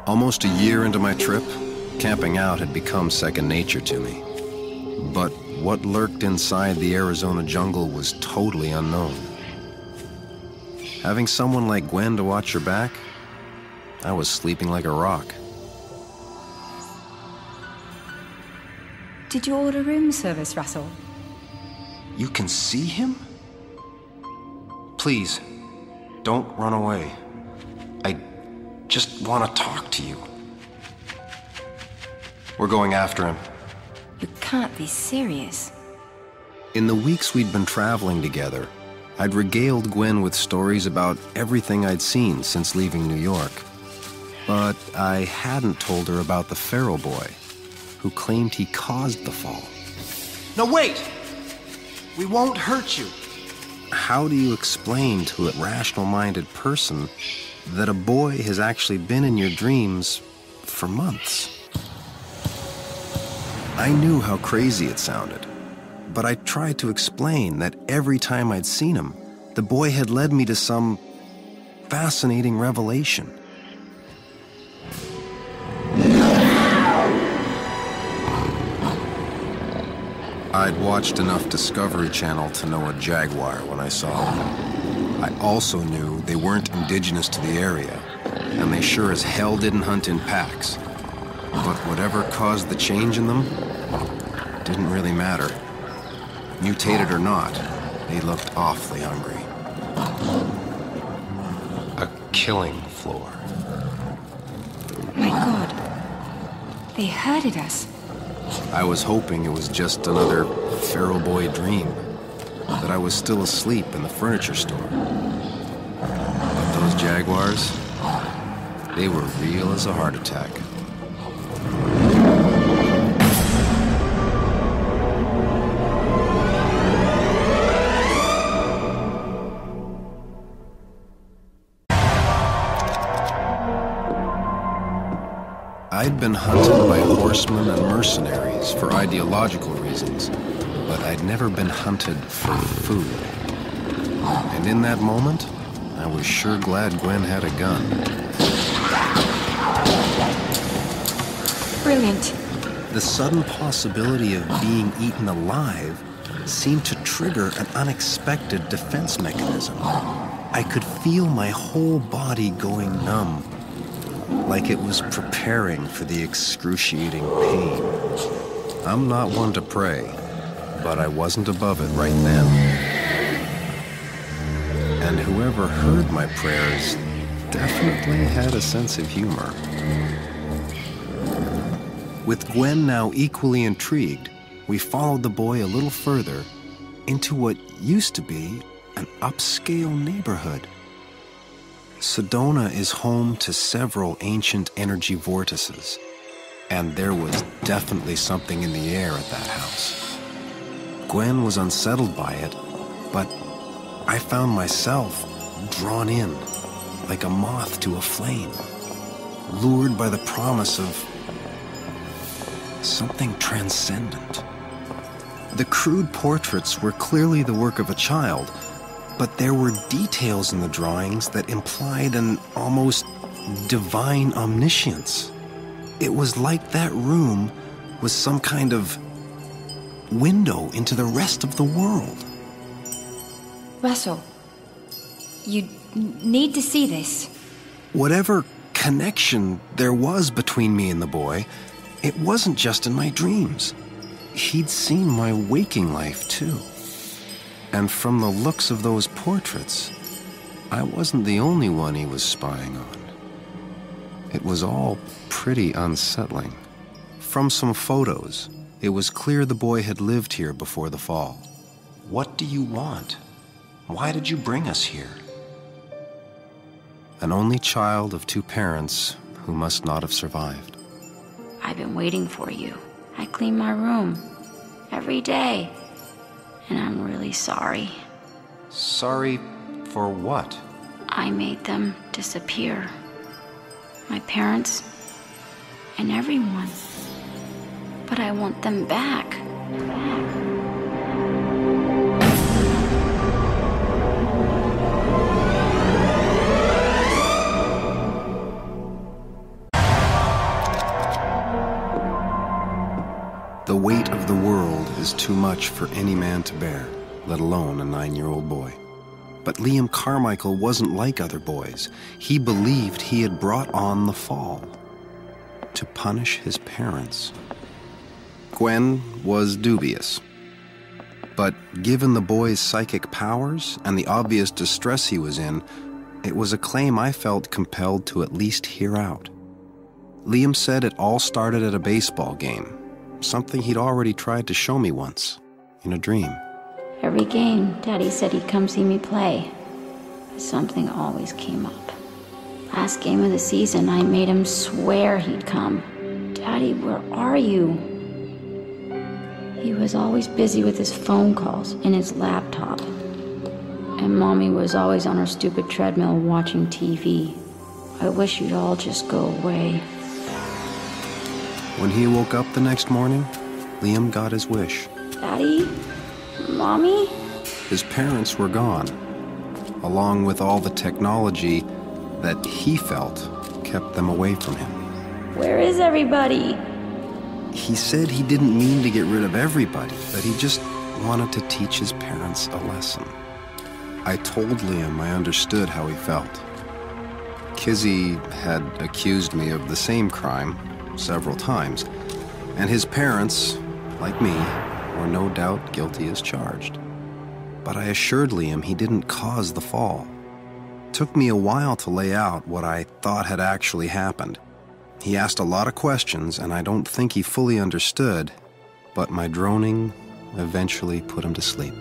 Almost a year into my trip, camping out had become second nature to me. But what lurked inside the Arizona jungle was totally unknown. Having someone like Gwen to watch your back, I was sleeping like a rock. Did you order room service, Russell? You can see him? Please, don't run away. I just want to talk to you. We're going after him. You can't be serious. In the weeks we'd been traveling together, I'd regaled Gwen with stories about everything I'd seen since leaving New York. But I hadn't told her about the feral boy who claimed he caused the fall. No, wait! We won't hurt you. How do you explain to a rational-minded person that a boy has actually been in your dreams for months? I knew how crazy it sounded, but I tried to explain that every time I'd seen him, the boy had led me to some fascinating revelation. I'd watched enough Discovery Channel to know a jaguar when I saw them. I also knew they weren't indigenous to the area, and they sure as hell didn't hunt in packs. But whatever caused the change in them didn't really matter. Mutated or not, they looked awfully hungry. A killing floor. My God. They herded us. I was hoping it was just another feral boy dream, that I was still asleep in the furniture store. But those jaguars, they were real as a heart attack. I'd been hunted by horsemen and mercenaries for ideological reasons, but I'd never been hunted for food. And in that moment, I was sure glad Gwen had a gun. Brilliant. The sudden possibility of being eaten alive seemed to trigger an unexpected defense mechanism. I could feel my whole body going numb, like it was preparing for the excruciating pain. I'm not one to pray, but I wasn't above it right then. And whoever heard my prayers definitely had a sense of humor. With Gwen now equally intrigued, we followed the boy a little further into what used to be an upscale neighborhood. Sedona is home to several ancient energy vortices, and there was definitely something in the air at that house. Gwen was unsettled by it, but I found myself drawn in, like a moth to a flame, lured by the promise of something transcendent. The crude portraits were clearly the work of a child, but there were details in the drawings that implied an almost divine omniscience. It was like that room was some kind of window into the rest of the world. Russell, you need to see this. Whatever connection there was between me and the boy, it wasn't just in my dreams. He'd seen my waking life, too. And from the looks of those portraits, I wasn't the only one he was spying on. It was all pretty unsettling. From some photos, it was clear the boy had lived here before the fall. What do you want? Why did you bring us here? An only child of two parents who must not have survived. I've been waiting for you. I clean my room every day. And I'm really sorry. Sorry for what? I made them disappear. My parents and everyone. But I want them back. weight of the world is too much for any man to bear, let alone a 9-year-old boy. But Liam Carmichael wasn't like other boys. He believed he had brought on the fall to punish his parents. Gwen was dubious. But given the boy's psychic powers and the obvious distress he was in, it was a claim I felt compelled to at least hear out. Liam said it all started at a baseball game, something he'd already tried to show me once, in a dream. Every game, Daddy said he'd come see me play. But something always came up. Last game of the season, I made him swear he'd come. Daddy, where are you? He was always busy with his phone calls and his laptop. And Mommy was always on her stupid treadmill watching TV. I wish you'd all just go away. When he woke up the next morning, Liam got his wish. Daddy? Mommy? His parents were gone, along with all the technology that he felt kept them away from him. Where is everybody? He said he didn't mean to get rid of everybody, that he just wanted to teach his parents a lesson. I told Liam I understood how he felt. Kizzy had accused me of the same crime several times, and his parents, like me, were no doubt guilty as charged. But I assured Liam he didn't cause the fall. It took me a while to lay out what I thought had actually happened. He asked a lot of questions, and I don't think he fully understood, but my droning eventually put him to sleep.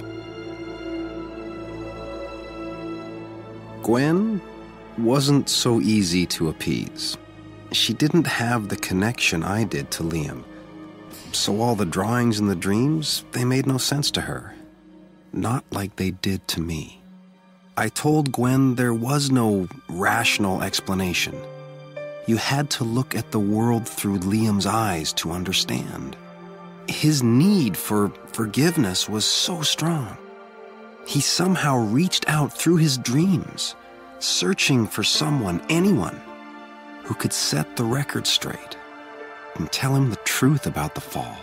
Gwen wasn't so easy to appease. She didn't have the connection I did to Liam. So all the drawings and the dreams, they made no sense to her. Not like they did to me. I told Gwen there was no rational explanation. You had to look at the world through Liam's eyes to understand. His need for forgiveness was so strong. He somehow reached out through his dreams, searching for someone, anyone, who could set the record straight and tell him the truth about the fall.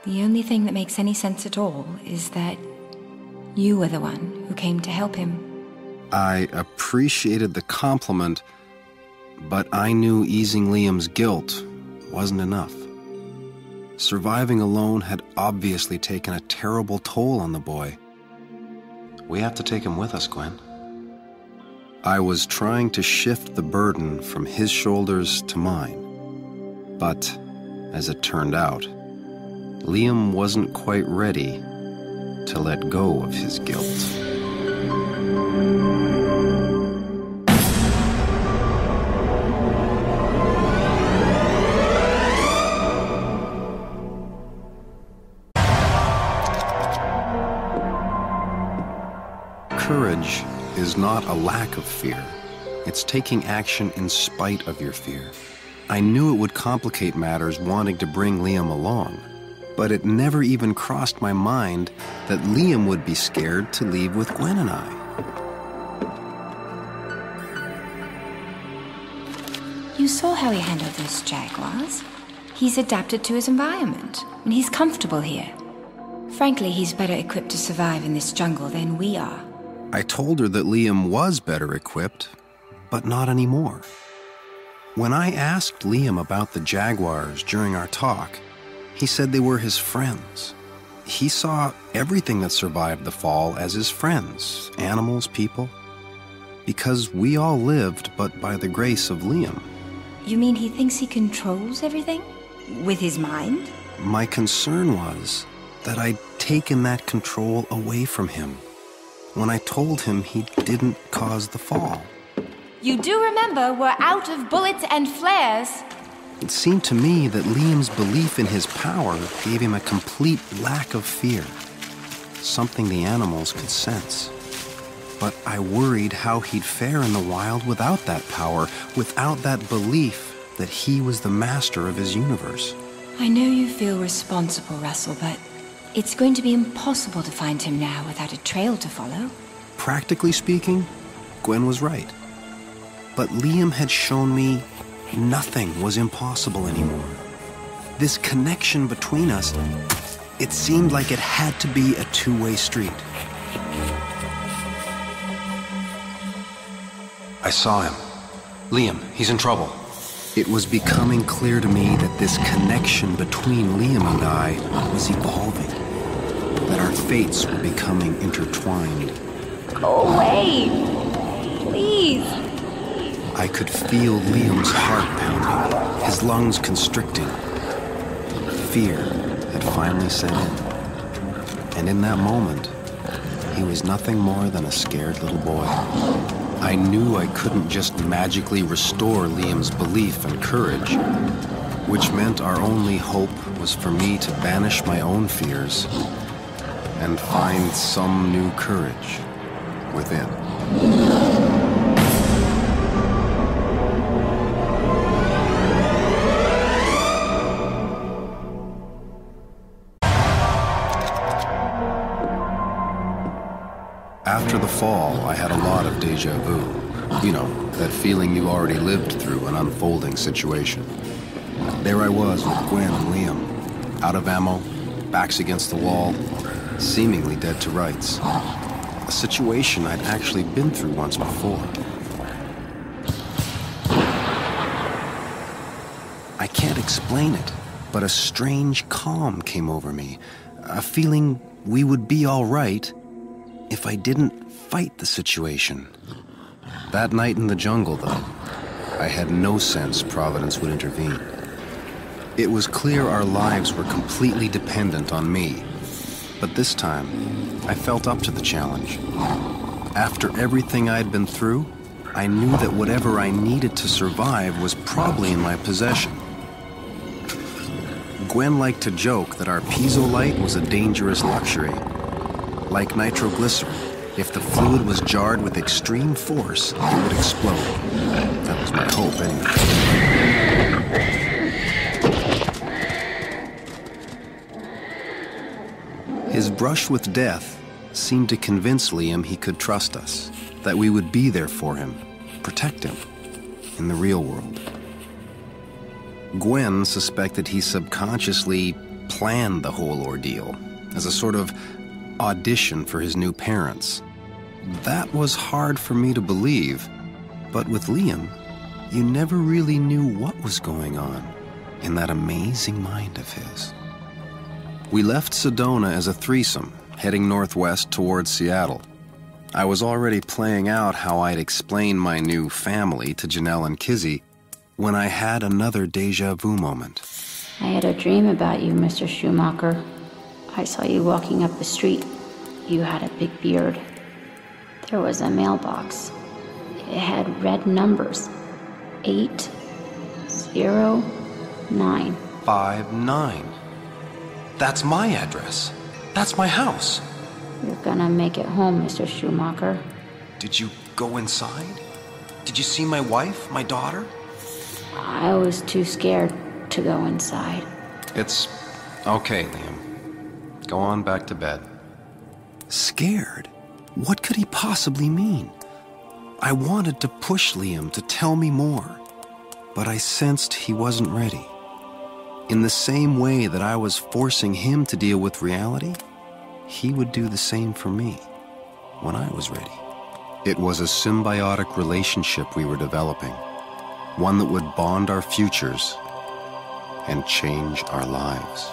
The only thing that makes any sense at all is that you were the one who came to help him. I appreciated the compliment, but I knew easing Liam's guilt wasn't enough. Surviving alone had obviously taken a terrible toll on the boy. We have to take him with us, Gwen. I was trying to shift the burden from his shoulders to mine. But, as it turned out, Liam wasn't quite ready to let go of his guilt. Courage is not a lack of fear. It's taking action in spite of your fear. I knew it would complicate matters wanting to bring Liam along, but it never even crossed my mind that Liam would be scared to leave with Gwen and I. You saw how he handled those jaguars. He's adapted to his environment, and he's comfortable here. Frankly, he's better equipped to survive in this jungle than we are. I told her that Liam was better equipped, but not anymore. When I asked Liam about the jaguars during our talk, he said they were his friends. He saw everything that survived the fall as his friends, animals, people, because we all lived but by the grace of Liam. You mean he thinks he controls everything? With his mind? My concern was that I'd taken that control away from him when I told him he didn't cause the fall. You do remember we're out of bullets and flares. It seemed to me that Liam's belief in his power gave him a complete lack of fear, something the animals could sense. But I worried how he'd fare in the wild without that power, without that belief that he was the master of his universe. I know you feel responsible, Russell, but it's going to be impossible to find him now without a trail to follow. Practically speaking, Gwen was right. But Liam had shown me nothing was impossible anymore. This connection between us, it seemed like it had to be a two-way street. I saw him. Liam, he's in trouble. It was becoming clear to me that this connection between Liam and I was evolving, that our fates were becoming intertwined. Go away! Please! I could feel Liam's heart pounding, his lungs constricting. Fear had finally set in. And in that moment, he was nothing more than a scared little boy. I knew I couldn't just magically restore Liam's belief and courage, which meant our only hope was for me to banish my own fears and find some new courage within. After the fall, I had a lot of déjà vu. You know, that feeling you already lived through an unfolding situation. There I was with Gwen and Liam, out of ammo, backs against the wall, seemingly dead to rights. A situation I'd actually been through once before. I can't explain it, but a strange calm came over me. A feeling we would be all right if I didn't fight the situation. That night in the jungle, though, I had no sense Providence would intervene. It was clear our lives were completely dependent on me, but this time, I felt up to the challenge. After everything I'd been through, I knew that whatever I needed to survive was probably in my possession. Gwen liked to joke that our piezo light was a dangerous luxury. Like nitroglycerin, if the fluid was jarred with extreme force, it would explode. That was my hope, anyway. His brush with death seemed to convince Liam he could trust us, that we would be there for him, protect him, in the real world. Gwen suspected he subconsciously planned the whole ordeal as a sort of audition for his new parents. That was hard for me to believe, but with Liam, you never really knew what was going on in that amazing mind of his. We left Sedona as a threesome, heading northwest towards Seattle. I was already playing out how I'd explain my new family to Janelle and Kizzy when I had another déjà vu moment. I had a dream about you, Mr. Shoemaker. I saw you walking up the street. You had a big beard. There was a mailbox. It had red numbers. 809. 59. That's my address. That's my house. You're gonna make it home, Mr. Shoemaker. Did you go inside? Did you see my wife, my daughter? I was too scared to go inside. It's okay, Liam. Go on back to bed. Scared? What could he possibly mean? I wanted to push Liam to tell me more, but I sensed he wasn't ready. In the same way that I was forcing him to deal with reality, he would do the same for me when I was ready. It was a symbiotic relationship we were developing, one that would bond our futures and change our lives.